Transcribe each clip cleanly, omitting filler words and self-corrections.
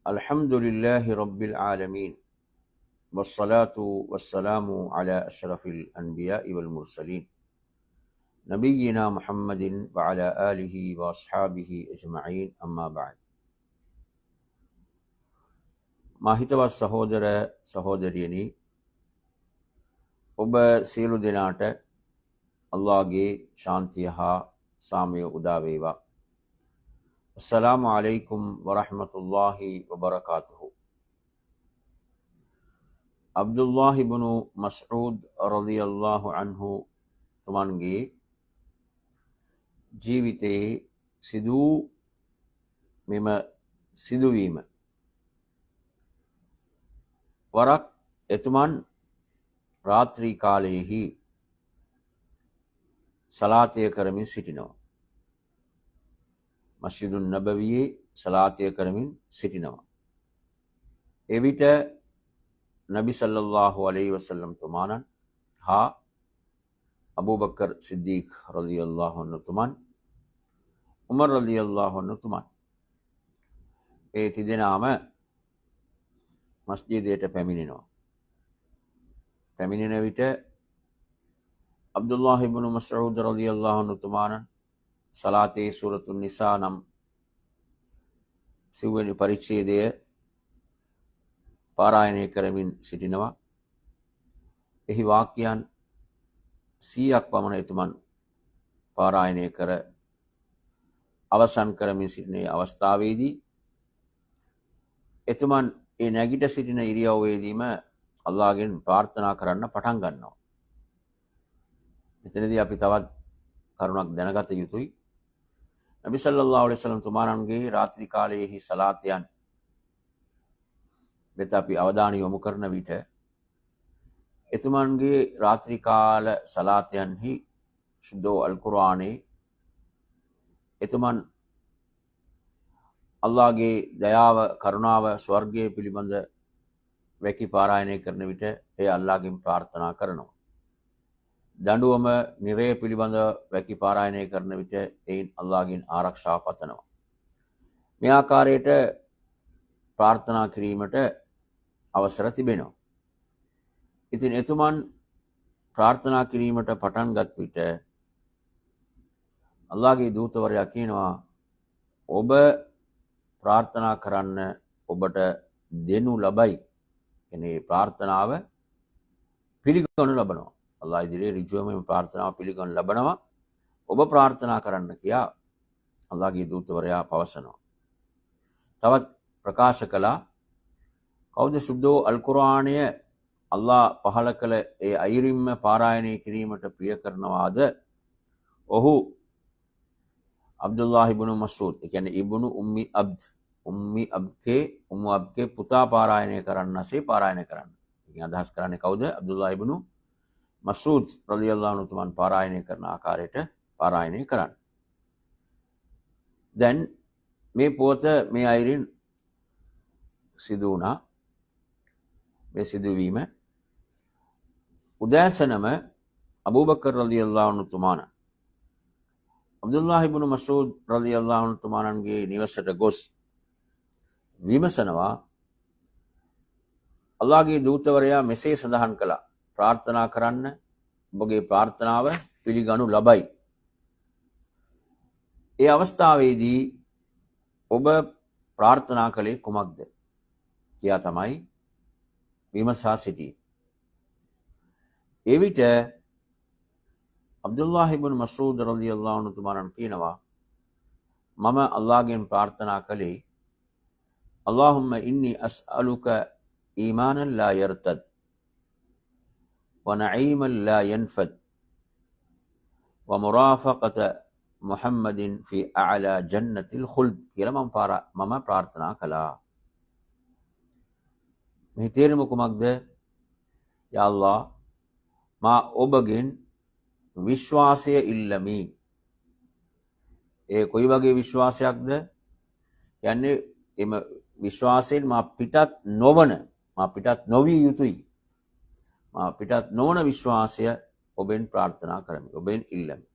الحمد لله رب العالمين والصلاة والسلام على أشرف الأنبياء والمرسلين نبينا محمد وعلى آله وأصحابه أجمعين أما بعد. ಮಾಹಿತವ ಸಹೋದರ ಸಹೋದರಿಯನಿ, ಒಬ್ಬ ಸಿಯಲು ದಿನಾಟ ಅಲ್ಲಾಹ್ಗೆ ಶಾಂತಿಯ ಸಾಮ್ಯ ಉದಾವೇವ. ಅಸ್ಸಲಾಮು ಅಲೈಕುಂ ವರಹಮತುಲ್ಲಾಹಿ ವಬರಕಾತುಹು. ಅಬ್ದುಲ್ಲಾಹ್ ಇಬ್ನು ಮಸ್ಊದ್ ರಲಿಯಲ್ಲಾಹು ಅನ್ಹು ತುಮನ್ಗೆ ජීවිතයේ සිදු මෙම සිදුවීම වරක් එතුමන් රාත්‍රී කාලයෙහි සලාතය කරමින් සිටිනවා. මස්ජිදුන් නබවියේ සලාතය කරමින් සිටිනවා. එවිට නබි සල්ලල්ලාහු අලයිහි වසල්ලම් තුමාණන් හා අබූබකර් සිද්දීක් රලියල්ලාහු අන්හු තුමන්, උමර් රලියල්ලාහු අන්හු තුමන් ඒ තිදෙනාම මස්ජිදයට පැමිණෙනවා. පැමිණෙන විට අබ්දුල්ලාහ් ඉබ්නු මස්ඌද් රලියල්ලාහු අන්හු තුමාණන් සලාතේ සූරතුන් නිසා නම් සිව්වෙනි පරිච්ඡේදය පාරායනය කරමින් සිටිනවා. එහි වාක්‍යයන් 100ක් පමණ එතුමන් පාරායනය කර අවසන් කරමින් සිටින අවස්ථාවේදී එතුමන් ඒ නැගිට සිටින ඉරියව්වේදීම අල්ලාහ්ගෙන් ප්‍රාර්ථනා කරන්න පටන් ගන්නවා. මෙතනදී අපි තවත් කරුණක් දැනගත යුතුයි. නබි සල්ලල්ලාහු අලයිහි වසල්ලම් තුමාණන්ගේ රාත්‍රී කාලයේහි සලාතයන් වෙත අපි අවධානය යොමු කරන විට එතුමන්ගේ රාත්‍රී කාල සලාතයන්හි සුද්ධෝ අල් කුර්ආනයේ එතුමන් අල්ලාහ්ගේ දයාව, කරුණාව, ස්වර්ගය පිළිබඳ වැකි පාරායනය කරන විට ඒ අල්ලාහ්ගෙන් ප්‍රාර්ථනා කරනවා. දඬුවම, නිරය පිළිබඳ වැකි පාරායනය කරන විට එයින් අල්ලාහ්ගෙන් ආරක්ෂාව පතනවා. මේ ආකාරයට ප්‍රාර්ථනා කිරීමට අවසර තිබෙනවා. ඉතින් එතුමන් ප්‍රාර්ථනා කිරීමට පටන් ගත් විට අල්ලාහ්ගේ දූතවරයා කියනවා, ඔබ ප්‍රාර්ථනා කරන්න ඔබට දෙනු ලබයි. එනේ ප්‍රාර්ථනාව පිළිගනු ලබනවා. අල්ලාහ් ඉදිරියේ ඍජුවම ප්‍රාර්ථනාව පිළිගනු ලබනවා. ඔබ ප්‍රාර්ථනා කරන්න කියා අල්ලාහ්ගේ දූතවරයා පවසනවා. තවත් ප්‍රකාශ කළා, කවුද සුද්ධෝ අල් කුර්ආනය අල්ලාහ් පහල කළ ඒ අයිරින්ම පාරායනය කිරීමට ප්‍රිය කරනවාද? ඔහු අබ්දුල්ලාහ් ඉබ්නු මස්ඌද්, ඒ කියන්නේ ඉබ්නු උම්මි අබ්ගේ පුතා පාරායනය කරන්නසේ පාරායනය කරන්න. ඉතින් අදහස් කරන්නේ කවුද? අබ්දුල්ලාහ් ඉබ්නු මස්ඌද් රලියල්ලාහු අන්හු තුමන් පාරායනය කරන ආකාරයට පාරායනය කරන්න. දැන් මේ පොත මේ අයිරින් සිදු වුණා. මේ සිදුවීම උදෑසනම අබූබකර් රලියල්ලාහු අන්හු තුමාණ අබ්දුල්ලාහ් ඉබ්නු මස්ඌද් රලියල්ලාහු අන්හු තුමාණන්ගේ නිවසට ගොස් විමසනවා, අල්ලාහ්ගේ දූතවරයා මෙසේ සඳහන් කළා, ප්‍රාර්ථනා කරන්න, ඔබගේ ප්‍රාර්ථනාව පිළිගනු ලබයි. ඒ අවස්ථාවේදී ඔබ ප්‍රාර්ථනා කළේ කුමක්ද කියා තමයි විමසා සිටියේ. එවිට අබ්දුල්ලාහ් ඉබ්නු මස්ඌද් රලියල්ලාහු අන්හු තුමාණන් කියනවා, මම අල්ලාහ්ගෙන් ප්‍රාර්ථනා කළේ, අල්ලාහුම්ම ඉන්නී අස්අලුක ඊමානන් ලා යර්තද් ව නഈමන් ලා යන්ෆද් ව මුරාෆකත මුහම්මදින් ෆී අඅලා ජන්නතිල් ඛුල්ද් කියලා මම ප්‍රාර්ථනා කළා. මේ තේරුම කුමක්ද? යා අල්ලාහ්, මා ඔබගෙන් විශ්වාසය ඉල්ලමි. ඒ කොයි වගේ විශ්වාසයක්ද? කියන්නේ එම විශ්වාසයෙන් මා පිටත් නොවිය යුතුයි. මා පිටත් නොවන විශ්වාසය ඔබෙන් ප්‍රාර්ථනා කරමි, ඔබෙන් ඉල්ලමි.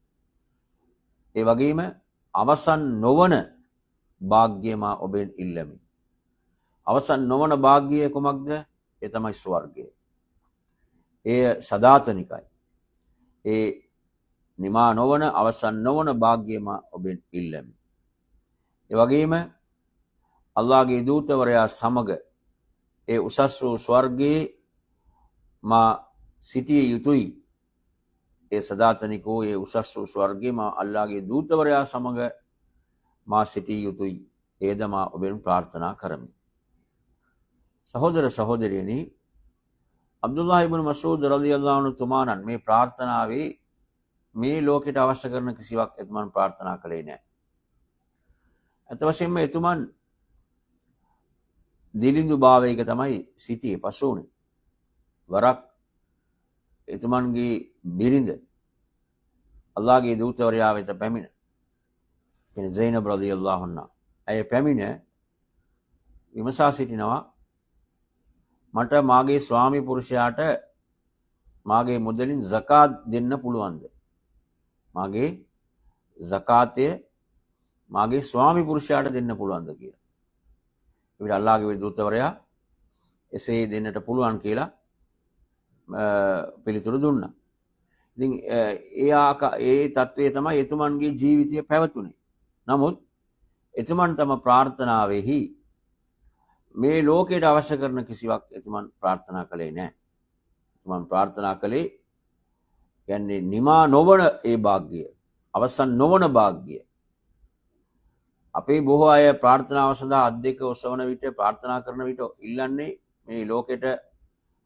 ඒ වගේම අවසන් නොවන භාග්‍ය මා ඔබෙන් ඉල්ලමි. අවසන් නොවන භාග්‍යය කුමක්ද? ඒ තමයි ස්වර්ගය. එය සදාතනිකයි. ඒ නිමා නොවන අවසන් නොවන භාග්‍යම ඔබෙන් ඉල්ලමි. ඒ වගේම අල්ලාහගේ දූතවරයා සමග ඒ උසස් වූ ස්වර්ගයේ මා සිටිය යුතුයි. ඒ සදාතනික වූ ඒ උසස් වූ ස්වර්ගයේ මා අල්ලාහගේ දූතවරයා සමග මා සිටිය යුතුයි. ඒද මා ඔබෙන් ප්‍රාර්ථනා කරමි. සහෝදර සහෝදරියනි, අබ්දුල්ලාහ් ඉබ්නු මස්ඌද් රලියල්ලාහු අන්හු තුමාණන් මේ ප්‍රාර්ථනාවේ මේ ලෝකෙට අවශ්‍ය කරන කිසිවක් එතුමන් ප්‍රාර්ථනා කළේ නැහැ. අත වශයෙන්ම එතුමන් දිලිඳු භාවයක තමයි සිටියේ පසු වුණේ. වරක් එතුමන්ගේ බිරිඳ අල්ලාහගේ දූතවරයා වෙත පැමිණ. එන සයිනබ් රලියල්ලාහු අන්හා ඇය පැමිණ විමසා සිටිනවා, මට මාගේ ස්වාමි පුරුෂයාට මාගේ මුදලින් සකාත් දෙන්න පුළුවන්ද? මාගේ සකාතය මාගේ ස්වාමි පුරුෂයාට දෙන්න පුළුවන්ද කියලා. එවිට අල්ලාහගේ දූතවරයා එසේ දෙන්නට පුළුවන් කියලා පිළිතුරු දුන්නා. ඉතින් ඒ තත්වයේ තමයි එතුමන්ගේ ජීවිතය පැවතුනේ. නමුත් එතුමන් තම ප්‍රාර්ථනාවෙහි මේ ලෝකයට අවශ්‍ය කරන කිසිවක් එතුමන් ප්‍රාර්ථනා කළේ නැහැ. එතුමන් ප්‍රාර්ථනා කළේ කියන්නේ නිමා නොවන ඒ භාග්‍යය, අවසන් නොවන භාග්‍යය. අපේ බොහෝ අය ප්‍රාර්ථනාව සඳහා අත් දෙක ඔසවන විට, ප්‍රාර්ථනා කරන විට ඉල්ලන්නේ මේ ලෝකෙට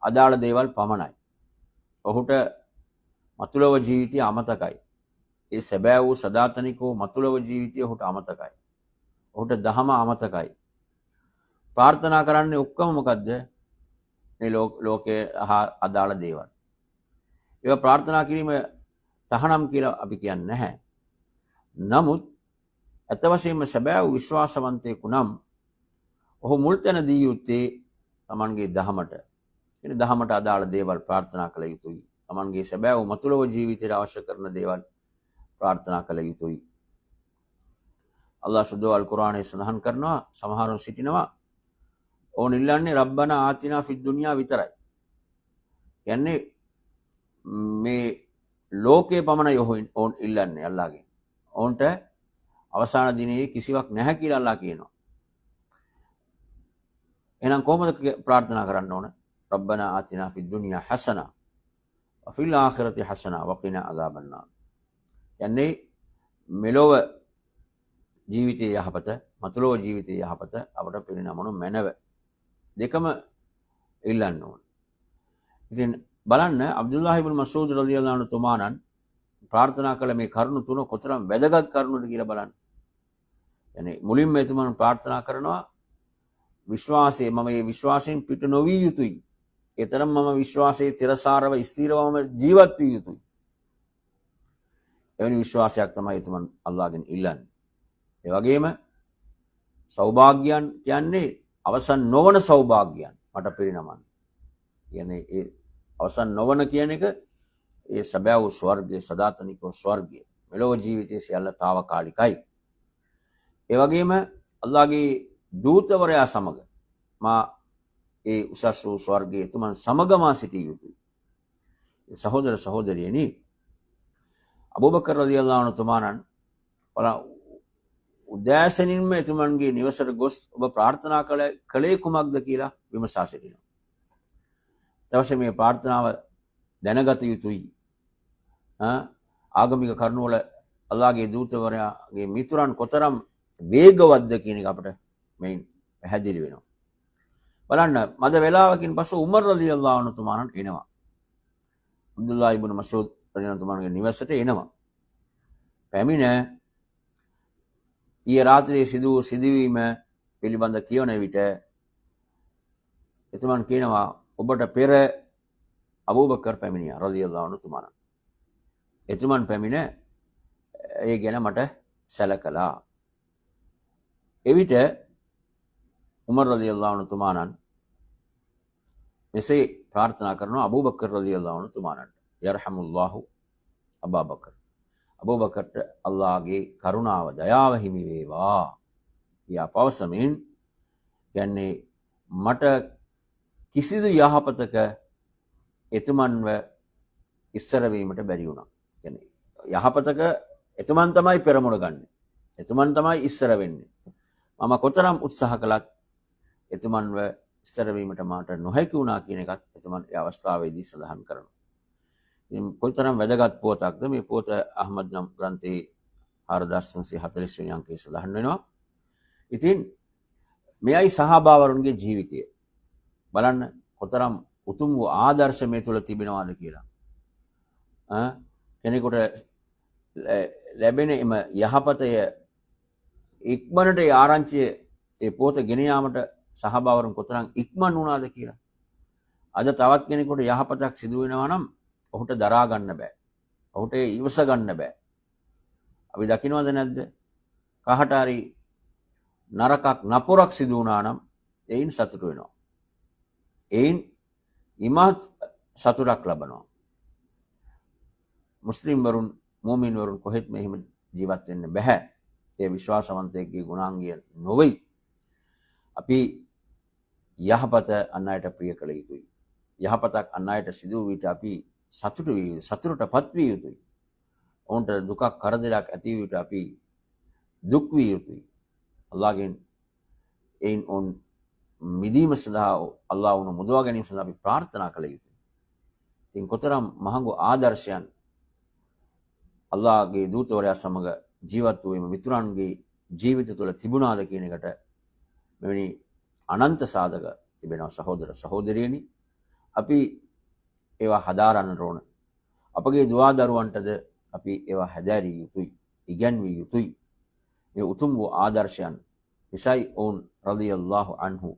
අදාළ දේවල් පමණයි. ඔහුට මතුලව ජීවිතය අමතකයි. ඒ සැබෑ වූ සදාතනික වූ මතුලව ජීවිතය ඔහුට අමතකයි. ඔහුට දහම අමතකයි. ප්‍රාර්ථනා කරන්නේ ඔක්කොම මොකද්ද? මේ ලෝකයේ හා අදාළ දේවල්. ඒවා ප්‍රාර්ථනා කිරීම තහනම් කියලා අපි කියන්නේ නැහැ. නමුත් අත වශයෙන්ම සැබෑ වූ විශ්වාසවන්තයෙකු නම් ඔහු මුල් තැන දී යුත්තේ තමන්ගේ දහමට. එන දහමට අදාළ දේවල් ප්‍රාර්ථනා කළ යුතුයි. තමන්ගේ සැබෑ වූ මතුලව ජීවිතයට අවශ්‍ය කරන දේවල් ප්‍රාර්ථනා කළ යුතුයි. අල්ලාහ් සුදෝ අල් කුර්ආනයේ සඳහන් කරනවා, සමහරව සිටිනවා ඕන් ඉල්ලන්නේ රබ්බනා ආතිනා ෆිද් දුනියා විතරයි. කියන්නේ මේ ලෝකේ පමණයි ඕන් ඉල්ලන්නේ අල්ලාහගෙන්. ඕන්ට අවසාන දිනයේ කිසිවක් නැහැ කියලා අල්ලාහ් කියනවා. එහෙනම් කොහොමද ප්‍රාර්ථනා කරන්න ඕන? රබ්බනා ආතිනා ෆිද් දුනියා හසනා වෆිල් ආඛිරති හසනා වකිනා අසාබන්නාර්. කියන්නේ මෙලොව ජීවිතයේ යහපත, මතුලොව ජීවිතයේ යහපත අපට පිරිනමනු මැනව. දෙකම ඉල්ලන්න ඕන. ඉතින් බලන්න අබ්දුල්ලාහ් ඉබ්නු මස්ඌද් රලියල්ලාහු අන්හු තුමාණන් ප්‍රාර්ථනා කළ මේ කරුණු තුන කොතරම් වැදගත් කරුණුද කියලා බලන්න. يعني මුලින්ම එතුමන් ප්‍රාර්ථනා කරනවා විශ්වාසයේ මම මේ විශ්වාසයෙන් පිට නොවිය යුතුයි. ඒතරම් මම විශ්වාසයේ තිරසාරව ස්ථිරවම ජීවත් විය යුතුයි. එවැනි විශ්වාසයක් තමයි එතුමන් අල්ලාහගෙන් ඉල්ලන්නේ. ඒ වගේම සෞභාග්‍යයන් කියන්නේ අවසන් නොවන සෞභාග්‍යයන් මට පිරිනමන්න. කියන්නේ ඒ අවසන් නොවන කියන එක ඒ සැබෑ වූ ස්වර්ගයේ, සදාතනික වූ ස්වර්ගයේ. මෙලොව ජීවිතයේ සියල්ල తాවකාලිකයි. ඒ වගේම අල්ලාහගේ දූතවරයා සමග මා ඒ උසස් වූ ස්වර්ගයේ එතුමන් සමග මා සිටිය යුතුයි. සහෝදර සහෝදරියනි, අබූබකර් රලියල්ලාහු අන්හු තුමාණන් උදෑසනින්ම එතුමන්ගේ නිවසට ගොස් ඔබ ප්‍රාර්ථනා කළේ කුමක්ද කියලා විමසා සිටිනවා. තවසේ මේ ප්‍රාර්ථනාව දැනගත යුතුයි. ආගමික කරුණවල අල්ලාහගේ දූතවරයාගේ මිතුරන් කොතරම් වේගවත්ද කියන එක අපට මෙයින් පැහැදිලි වෙනවා. බලන්න, මද වේලාවකින් පසු උමර් රලියල්ලාහු අන්හු තුමාණන් එනවා. අබ්දුල්ලාහ් ඉබ්නු මස්ඌද් රලියල්ලාහු අන්හු තුමාණන්ගේ නිවසට එනවා. පැමිණ ඊයේ රාත්‍රියේ සිදුවීම පිළිබඳ කියවන විට එතුමන් කියනවා ඔබට පෙර අබූබකර් පැමිණියා රලියල්ලාහු අන්හු තුමාණන්. එතුමන් පැමිණ ඒ ගැන මට සැලකලා. එවිට උමර් රලියල්ලාහු අන්හු තුමාණන් මෙසේ ප්‍රාර්ථනා කරනවා අබූබකර් රලියල්ලාහු අන්හු තුමාණන්ට. යර්හමුල්ලාහු අබූබකර්. අබූබකර්ට අල්ලාහගේ කරුණාව, දයාව හිමි වේවා. යා පවසමින් කියන්නේ මට කිසිදු යහපතක එතුමන්ව ඉස්සර වීමට බැරි වුණා. කියන්නේ යහපතක එතුමන් තමයි පෙරමුණ ගන්න. එතුමන් තමයි ඉස්සර වෙන්නේ. මම කොතරම් උත්සාහ කළත් එතුමන්ව ඉස්සර වීමට මට නොහැකි වුණා කියන එකත් එතුමන් ඒ අවස්ථාවේදී සඳහන් කරනවා. ඉතින් කොතරම් වැදගත් පොතක්ද මේ පොත අහමද් නම් ග්‍රන්ථයේ 4340 වෙනි අංකයේ සඳහන් වෙනවා. ඉතින් මෙයයි සහාබාවරුන්ගේ ජීවිතය. බලන්න කොතරම් උතුම් වූ ආදර්ශ මේ තුල තිබෙනවාද කියලා. කෙනෙකුට ලැබෙන එම යහපතය ඉක්මනට ඒ ආරංචිය ඒ පොත ගෙන යාමට සහාබාවරුන් කොතරම් ඉක්මන් වුණාද කියලා. අද තවත් කෙනෙකුට යහපතක් සිදු වෙනවා නම් ඔහුට දරා ගන්න බෑ. ඔහුට ඉවස ගන්න බෑ. අපි දකින්නවද නැද්ද? කහට හරි නරකක් නපුරක් සිදු වුණා නම් එයින් සතුට වෙනවා. එයින් ඉමහත් සතුටක් ලබනවා. මුස්ලිම් වරුන් මුමින් වරුන් කොහෙත් මෙහෙම ජීවත් වෙන්න බෑ. ඒ විශ්වාසවන්තයෙක්ගේ ගුණාංගය නොවේ. අපි යහපත අන් අයට ප්‍රිය කළ යුතුයි. යහපතක් අන් අයට සිදු වූ විට අපි සතුටටපත් විය යුතුයි. ඔවුන්ට දුකක් කරදරයක් ඇති වූ විට අපි දුක් විය යුතුයි. අල්ලාහ්ගෙන් එයින් ඔවුන් මිදීම සඳහා අල්ලාහ් වුණ මුදවා ගැනීම සඳහා අපි ප්‍රාර්ථනා කළ යුතුයි. ඉතින් කොතරම් මහඟු ආදර්ශයන් අල්ලාහ්ගේ දූතවරයා සමග ජීවත් වූ එම මිතුරන්ගේ ජීවිත තුළ තිබුණාද කියන එකට මෙවැනි අනන්ත සාධක තිබෙනවා සහෝදර සහෝදරියනි. අපි ඒවා හදාරන්න ඕන. අපගේ දුවා දරුවන්ටද අපි ඒවා හැදෑරිය යුතුයි, ඉගැන්විය යුතුයි. මේ උතුම් වූ ආදර්ශයන් නිසයි ඔවුන් රදියල්ලාහු අන්හු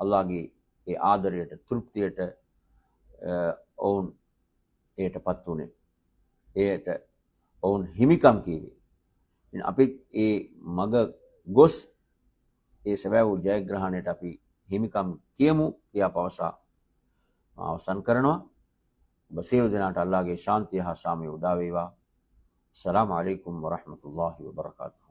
අල්ලාහ්ගේ ඒ ආදරයට තෘප්තියට ඔවුන් ඒටපත් වුණේ. ඒට ඔවුන් හිමිකම් කීවේ. ඉතින් අපි ඒ මග ගොස් ඒ සැබෑ වූ ජයග්‍රහණයට අපි හිමිකම් කියමු කියා පවසා අවසන් කරනවා. ඔබ සියලු දෙනාට අල්ලාහ්ගේ ශාන්තිය හා සාමය උදා වේවා. අස්සලාමු අලයිකුම් වරහ්මතුල්ලාහි වබරකාතුහු.